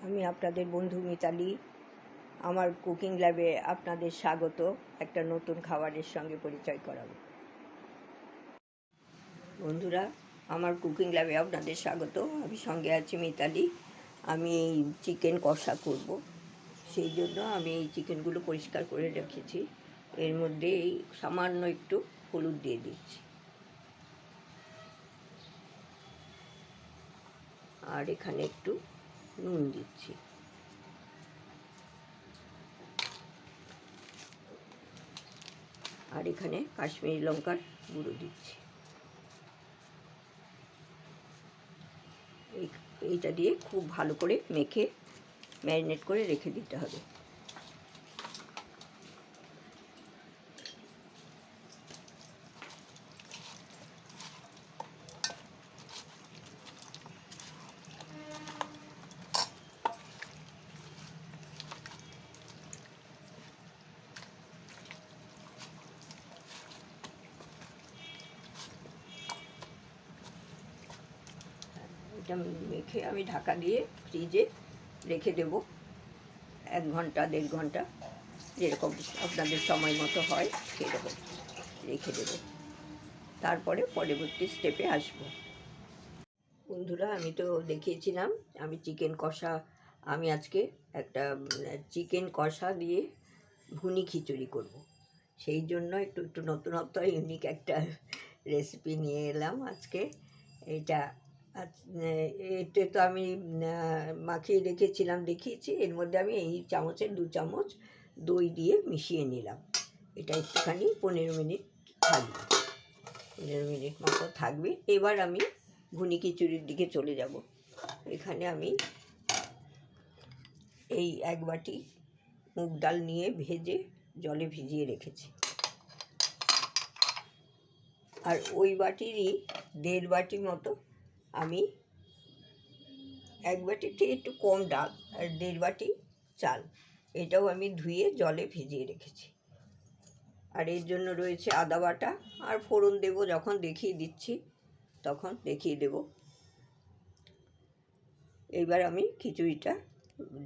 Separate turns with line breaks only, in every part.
আমি আপনাদের বন্ধু মিতালি। আমার কুকিং ল্যাবে আপনাদের স্বাগত। একটা নতুন খাবারের সঙ্গে পরিচয় করাবো। বন্ধুরা, আমার কুকিং ল্যাবে আপনাদের স্বাগত। আমি সঙ্গে আছি মিতালি। আমি এই চিকেন কষা করব, সেই জন্য আমি এই চিকেনগুলো পরিষ্কার করে রেখেছি। এর মধ্যে এই সামান্য একটু হলুদ দিয়ে দিচ্ছি, আর এখানে একটু নুন দিচ্ছি, আর এখানে কাশ্মীরি লঙ্কার গুঁড়ো দিচ্ছি। এইটা দিয়ে খুব ভালো করে মেখে ম্যারিনেট করে রেখে দিতে হবে। এটা মেখে আমি ঢাকা দিয়ে ফ্রিজে রেখে দেব 1 ঘন্টা 1.5 ঘন্টা, যেরকম আপনাদের সময় মতো হয় সেরকম রেখে দেব। তারপরে পরবর্তী স্টেপে আসবো। বন্ধুরা, আমি তো দেখিয়েছিলাম আমি চিকেন কষা, আমি আজকে একটা চিকেন কষা দিয়ে ভুনি খিচুড়ি করব। সেই জন্য একটু নতুনত্ব ইউনিক একটা রেসিপি নিয়ে এলাম আজকে। এটা এতে তো আমি মাখিয়ে রেখেছিলাম, দেখিয়েছি। এর মধ্যে আমি এই চামচের 2 চামচ দই দিয়ে মিশিয়ে নিলাম। এটা একটুখানি 15 মিনিট থাকবে, 15 মিনিট মতো থাকবে। এবার আমি ভুনি খিচুড়ির দিকে চলে যাব। এখানে আমি এই 1 বাটি মুগ ডাল নিয়ে ভেজে জলে ভিজিয়ে রেখেছি, আর ওই বাটিরই 1.5 বাটি মতো আমি 1 বাটির থেকে একটু কম ডাল আর 1.5 বাটি চাল, এটাও আমি ধুয়ে জলে ভিজিয়ে রেখেছি। আর এর জন্য রয়েছে আদা বাটা, আর ফোড়ন দেব যখন দেখিয়ে দিচ্ছি তখন দেখিয়ে দেব। এইবার আমি খিচুড়িটা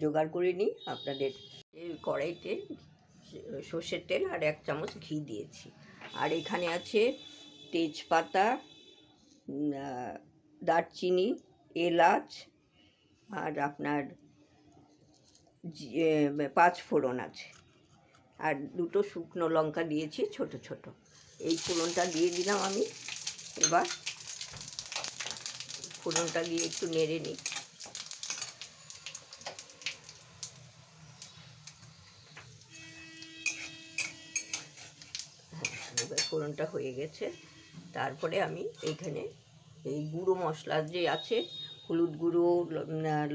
জোগাড় করে নিই। আপনাদের কড়াইতে সর্ষের তেল আর 1 চামচ ঘি দিয়েছি, আর এখানে আছে তেজপাতা, দারচিনি, এলাচ, আর আপনার 5 ফোড়ন আছে, আর 2টো শুকনো লঙ্কা দিয়েছি ছোট ছোট। এই ফোড়নটা দিয়ে দিলাম আমি। এবার ফোড়নটা দিয়ে একটু নেড়ে নিই। এবার ফোড়নটা হয়ে গেছে। তারপরে আমি এইখানে এই গুঁড়ো মশলা যে আছে, হলুদ গুঁড়ো,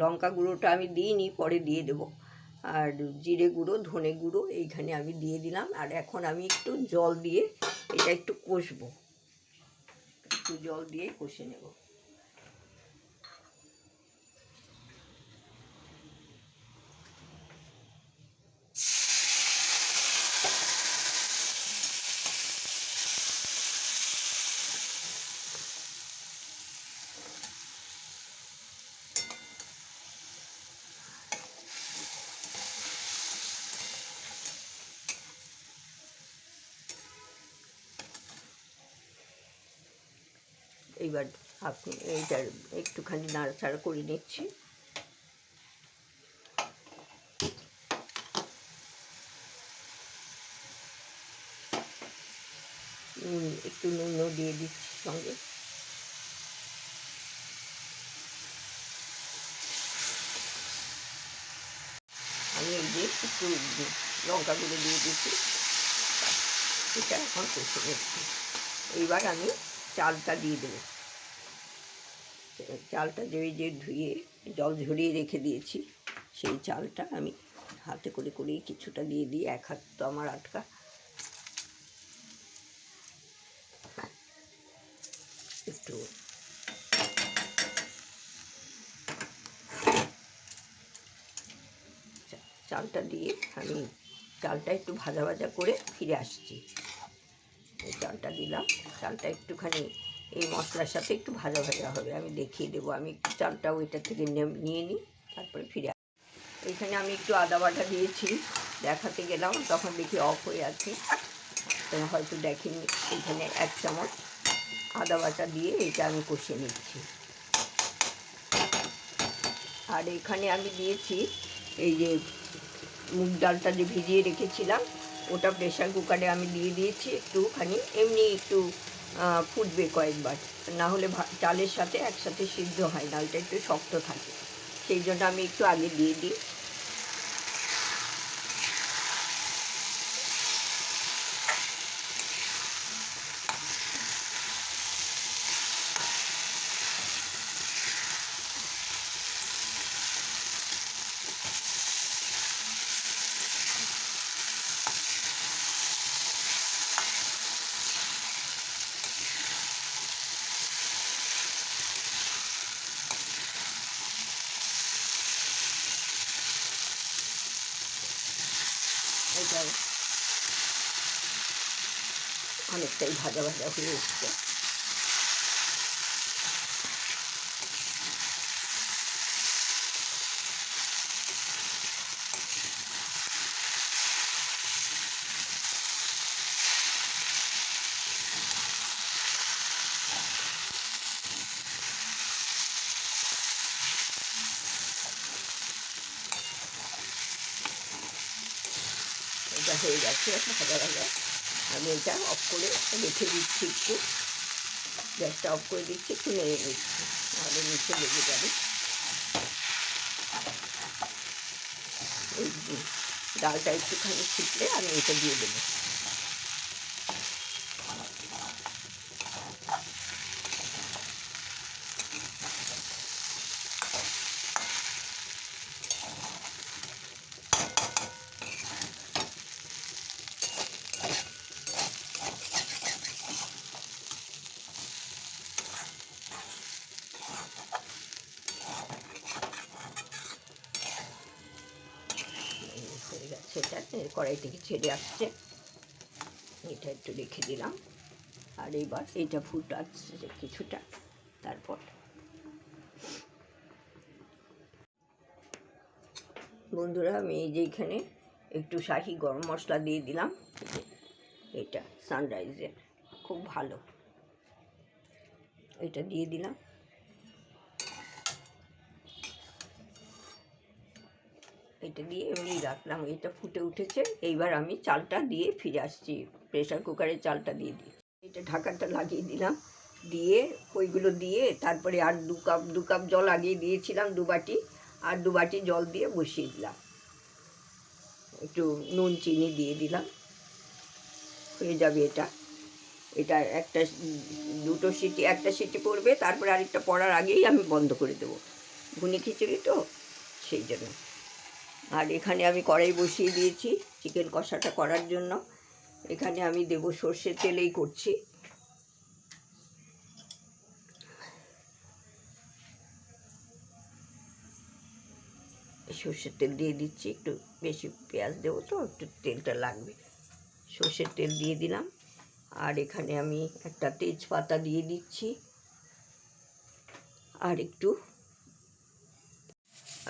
লঙ্কা গুঁড়োটা আমি দিইনি, পরে দিয়ে দেব, আর জিরে গুঁড়ো, ধনে গুঁড়ো এইখানে আমি দিয়ে দিলাম। আর এখন আমি একটু জল দিয়ে এটা একটু কষবো, একটু জল দিয়ে কষে নেব। এইবার আপনি এইটার একটুখানি নাড়াচাড়া করে নিচ্ছি। একটু নুনও দিয়ে দিচ্ছি সঙ্গে। আমি এই যে একটু লঙ্কা গুঁড়ো দিয়ে দিচ্ছি, এটা এখন কষে নিচ্ছি। এইবার আমি চালটা দিয়ে দেবো। চালটা যে ধুয়ে জল ঝরিয়ে রেখে দিয়েছি, সেই চালটা আমি হাতে করে করেই কিছুটা দিয়ে দিই। 1 হাত তো আমার আটকা। একটু চালটা দিয়ে আমি চালটা একটু ভাজা ভাজা করে ফিরে আসছি। এই চালটা দিলাম, চালটা একটুখানি এই মশলার সাথে একটু ভাজা ভাজা হবে, আমি দেখিয়ে দেবো। আমি একটু চালটা ওইটা থেকে নিয়ে নিই, তারপরে ফিরে এখানে আমি একটু আদা বাটা দিয়েছি, দেখাতে গেলাম তখন দেখি অফ হয়ে আছে, তোমরা হয়তো দেখেনি। এখানে 1 চামচ আদা বাটা দিয়ে এটা আমি কষিয়ে নিচ্ছি। আর এখানে আমি দিয়েছি এই যে মুগ ডালটা যে ভিজিয়ে রেখেছিলাম, ওটা প্রেশার কুকারে আমি দিয়ে দিয়েছি একটুখানি, এমনি একটু ফুটবে কয়েকবার, না হলে চালের সাথে একসাথে সিদ্ধ হয়, ডালটা একটু শক্ত থাকে, সেই জন্য আমি একটু আগে দিয়ে দিই। এটা অনেকটাই ভাজা ভাজা হয়ে এসছে। এটা হয়ে গেছে ভাজা ভাজা, আমি এটা অফ করে রেখে দিচ্ছি, একটু গ্যাসটা অফ করে দিচ্ছি, একটু নেড়ে নিচ্ছি, নাহলে নিচে লেগে যাবে। এই ডালটা একটুখানি ফুটলে আমি এটা দিয়ে দেবো। হয়ে গেছে, এটা কড়াই থেকে ছেড়ে আসছে, এটা একটু রেখে দিলাম। আর এবার এটা ফুটাচ্ছে কিছুটা, তারপর বন্ধুরা আমি এই যে এখানে একটু শাহি গরম মশলা দিয়ে দিলাম, এটা সানরাইজের, খুব ভালো, এটা দিয়ে দিলাম। এটা দিয়ে এমনি রাখলাম, এটা ফুটে উঠেছে, এইবার আমি চালটা দিয়ে ফিরে আসছি, প্রেশার কুকারের চালটা দিয়ে দিই, এটা ঢাকাটা লাগিয়ে দিলাম, দিয়ে ওইগুলো দিয়ে তারপরে আর দু কাপ জল আগিয়ে দিয়েছিলাম, 2 বাটি, আর 2 বাটি জল দিয়ে বসিয়ে দিলাম, একটু নুন চিনি দিয়ে দিলাম, হয়ে যাবে এটা। এটা দুটো সিটি, একটা সিটি পড়বে, তারপরে আরেকটা পড়ার আগেই আমি বন্ধ করে দেবো, ঘুনি খিচুড়ি তো সেই জন্য। আর এখানে আমি কড়াই বসিয়ে দিয়েছি চিকেন কষাটা করার জন্য, এখানে আমি দেবো সর্ষের তেলেই করছি, সর্ষের তেল দিয়ে দিচ্ছি, একটু বেশি পেঁয়াজ দেবো তো একটু তেলটা লাগবে, সর্ষের তেল দিয়ে দিলাম। আর এখানে আমি একটা তেজপাতা দিয়ে দিচ্ছি, আর একটু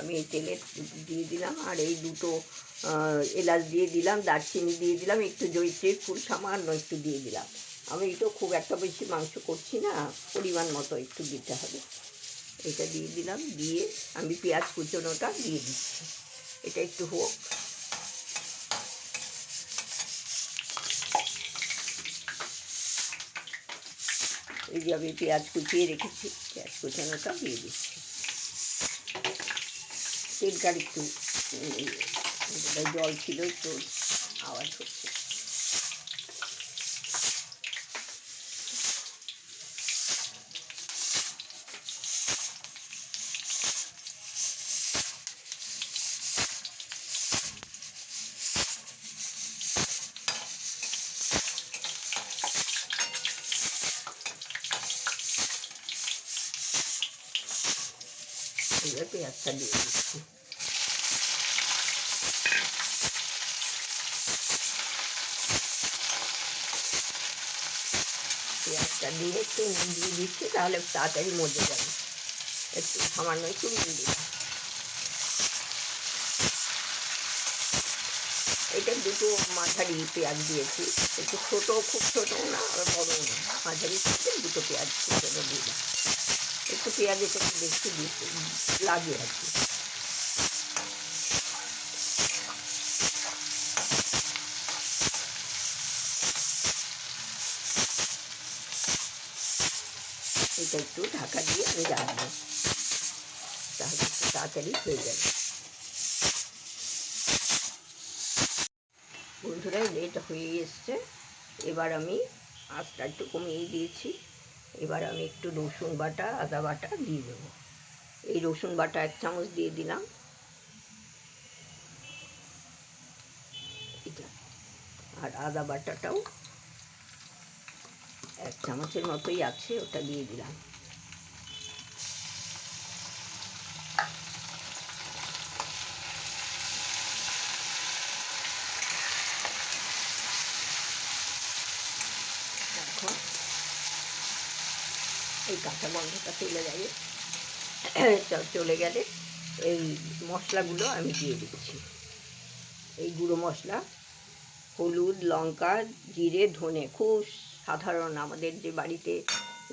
আমি এই তেলে দিয়ে দিলাম, আর এই দুটো এলাচ দিয়ে দিলাম, দারচিনি দিয়ে দিলাম, একটু জয়িত্রীর ফুল সামান্য একটু দিয়ে দিলাম, আমি এটা খুব একটা বেশি মাংস করছি না, পরিমাণ মতো একটু দিতে হবে, এটা দিয়ে দিলাম, দিয়ে আমি পেঁয়াজ কুচনোটা দিয়ে দিচ্ছি, এটা একটু হোক, এই যে আমি পেঁয়াজ কুচিয়ে রেখেছি, পেঁয়াজ কুচানোটা দিয়ে দিচ্ছি, তেলটার একটু জল ছিল, একটু আওয়াজ হচ্ছে, এবার পেঁয়াজটা দিয়ে দিচ্ছি, পেঁয়াজটা দিয়ে একটু নুন দিয়ে দিচ্ছি, তাহলে তাড়াতাড়ি মজে যাবে, একটু সামান্য একটু নুন দিচ্ছি, এটা দুটো মাঝারি পেঁয়াজ দিয়েছি, একটু ছোটো, খুব ছোটো না আবার বড়ও না, মাঝারি থেকে দুটো পেঁয়াজ কুচনো দিলাম। একটু পেঁয়াজ এটা বেশি দিতে লাগে আর কি। এটা একটু ঢাকা দিয়ে আমি রাখবো, তাহলে একটু তাড়াতাড়ি হয়ে যাবে। বন্ধুরা এটা হয়ে এসছে। এবার আমি আঁচটা একটু কমিয়ে দিয়েছি। এবার আমি একটু রসুন বাটা, আদা বাটা দিয়ে দেবো। এই রসুন বাটা 1 চামচ দিয়ে দিলাম, এটা, আর আদা বাটাটাও 1 চামচের মতোই আছে, ওটা দিয়ে দিলাম। এখন এই কাঁচা গন্ধটা চলে গেলে এই মশলাগুলো আমি দিয়ে দিচ্ছি। এই গুঁড়ো মশলা, হলুদ, লঙ্কা, জিরে, ধনে, খুব সাধারণ আমাদের যে বাড়িতে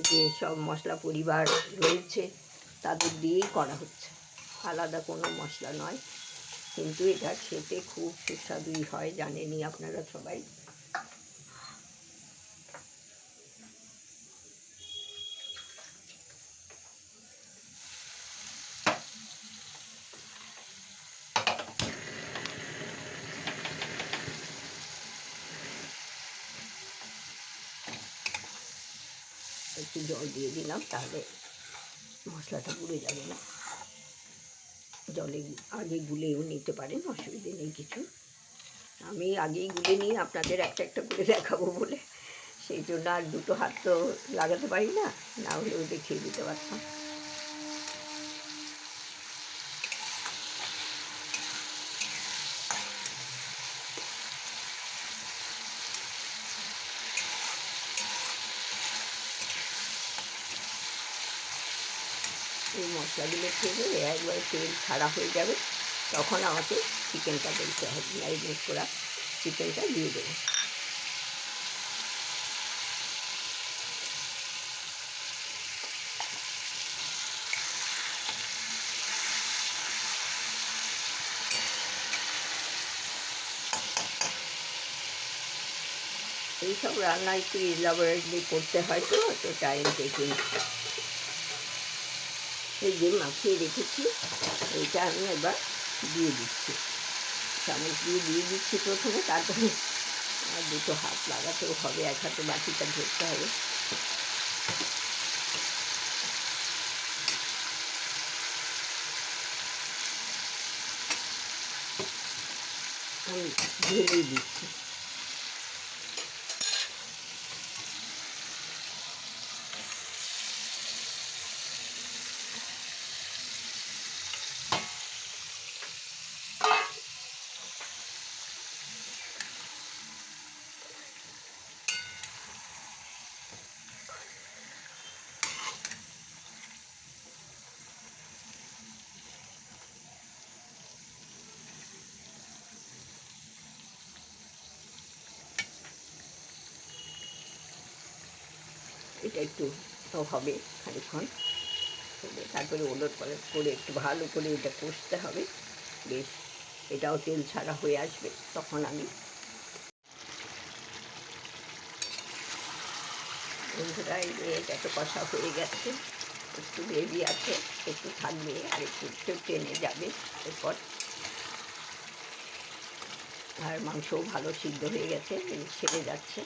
যে সব মশলা পরিবার রয়েছে তাদের দিয়েই করা হচ্ছে, আলাদা কোনো মশলা নয়। কিন্তু এটা খেতে খুব সুস্বাদুই হয়, জানেনই আপনারা সবাই। একটু জল দিয়ে দিলাম, তাহলে মশলাটা পুড়ে যাবে না। জলে আগে গুলেও নিতে পারেন, অসুবিধে নেই কিছু। আমি আগেই গুলে নিই আপনাদের একটা একটা করে দেখাবো বলে, সেই জন্য আর দুটো হাত তো লাগাতে পারি না, না হলেও দেখিয়ে দিতে পারতাম। এই মশলাগুলো থেকে একবার তেল ছাড়া হয়ে যাবে, তখন আমাকে চিকেনটা দিতে হবে, ম্যারিনেট করা চিকেনটা দিয়ে দেবো। এইসব রান্না একটু ইলাবোরেটলি করতে হয়, তো একটু টাইম টেকিং। এই যে মাখিয়ে রেখেছি, এইটা আমি এবার দিয়ে দিচ্ছি, চামচ দিয়ে দিচ্ছি প্রথমে, তারপরে দুটো হাত লাগাতেও হবে, এক হাতে বাটিটা ধরতে হবে। আমি ঢেলেই দিচ্ছি। এটা একটু হবে খানিকক্ষণ, তারপরে ওলট পালট করে একটু ভালো করে এটা কষতে হবে। বেশ, এটাও তেল ছাড়া হয়ে আসবে, তখন আমি, বন্ধুরা এই যে এটা তো কষা হয়ে গেছে, একটু গ্রেভি আছে, একটু থাকবে আর একটু টেনে যাবে এরপর। আর মাংসও ভালো সিদ্ধ হয়ে গেছে, ছেড়ে যাচ্ছে।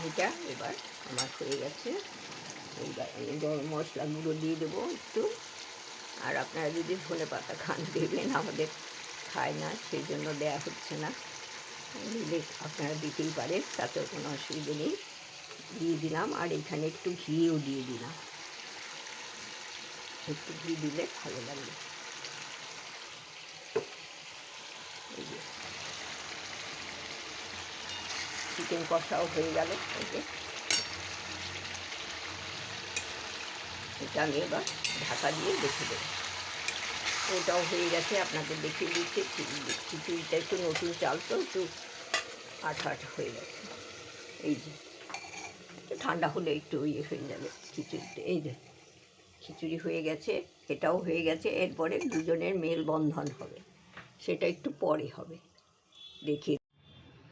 এটা এবার আমার হয়ে গেছে। এইবার এই গরম মশলা গুঁড়ো দিয়ে দেবো একটু। আর আপনারা যদি ধনেপাতা খান দেবেন, আমাদের খায় না সেই জন্য দেওয়া হচ্ছে না, দিলে আপনারা দিতেই পারেন, তাতেও কোনো অসুবিধে নেই। দিয়ে দিলাম, আর এখানে একটু ঘিও দিয়ে দিলাম, একটু ঘি দিলে ভালো লাগবে। এই যে চিকেন কষাও হয়ে গেল। এই যে এটা আমি এবার ঢাকা দিয়ে রেখে দেবো। ওটাও হয়ে গেছে, আপনাকে দেখিয়ে দিচ্ছে। খিচুড়িটা একটু নতুন চাল তো একটু আঠা আঠা হয়ে গেছে। এই যে ঠান্ডা হলে একটু ইয়ে হয়ে যাবে খিচুড়িটা। এই যে খিচুড়ি হয়ে গেছে, এটাও হয়ে গেছে। এরপরে দুজনের মেলবন্ধন হবে, সেটা একটু পরে হবে। দেখি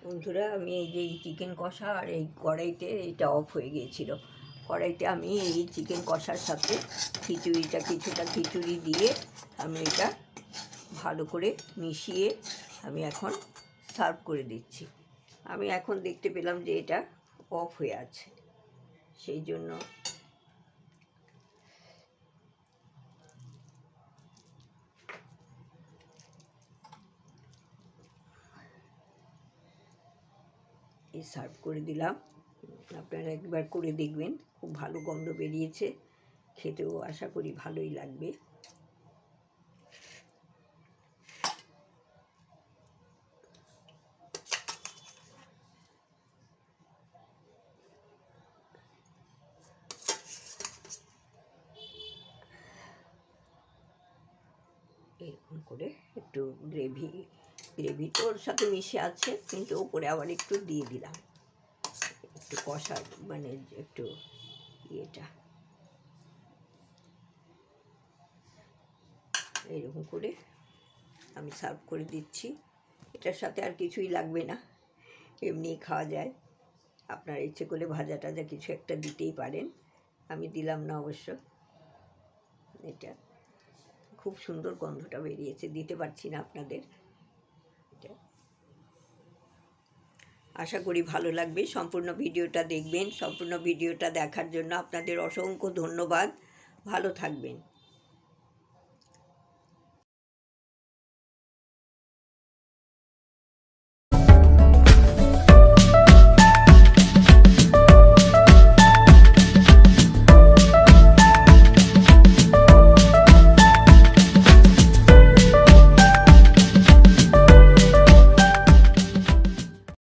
বন্ধুরা, আমি এই যে চিকেন কষা আর এই কড়াইতে এইটা অফ হয়ে গিয়েছিল। কড়াইতে আমি এই চিকেন কষার সাথে খিচুড়িটা, কিছুটা খিচুড়ি দিয়ে আমি এটা ভালো করে মিশিয়ে আমি এখন সার্ভ করে দিচ্ছি। আমি এখন দেখতে পেলাম যে এটা অফ হয়ে আছে, সেই জন্য এই সার্ভ করে দিলাম। আপনারা একবার করে দেখবেন, খুব ভালো গন্ধ বেরিয়েছে, খেতেও আশা করি ভালোই লাগবে। এরকম করে একটু গ্রেভি তো ওর সাথে মিশে আছে, কিন্তু ওপরে আবার একটু দিয়ে দিলাম, একটু কষা, মানে একটু ইয়েটা এরকম করে আমি সার্ভ করে দিচ্ছি। এটার সাথে আর কিছুই লাগবে না, এমনিই খাওয়া যায়। আপনার ইচ্ছে করলে ভাজা টাজা কিছু একটা দিতেই পারেন, আমি দিলাম না অবশ্য। এটা খুব সুন্দর গন্ধটা বেরিয়েছে, দিতে পারছি না আপনাদের। এটা আশা করি ভালো লাগবে। সম্পূর্ণ ভিডিওটা দেখবেন। সম্পূর্ণ ভিডিওটা দেখার জন্য আপনাদের অসংখ্য ধন্যবাদ। ভালো থাকবেন।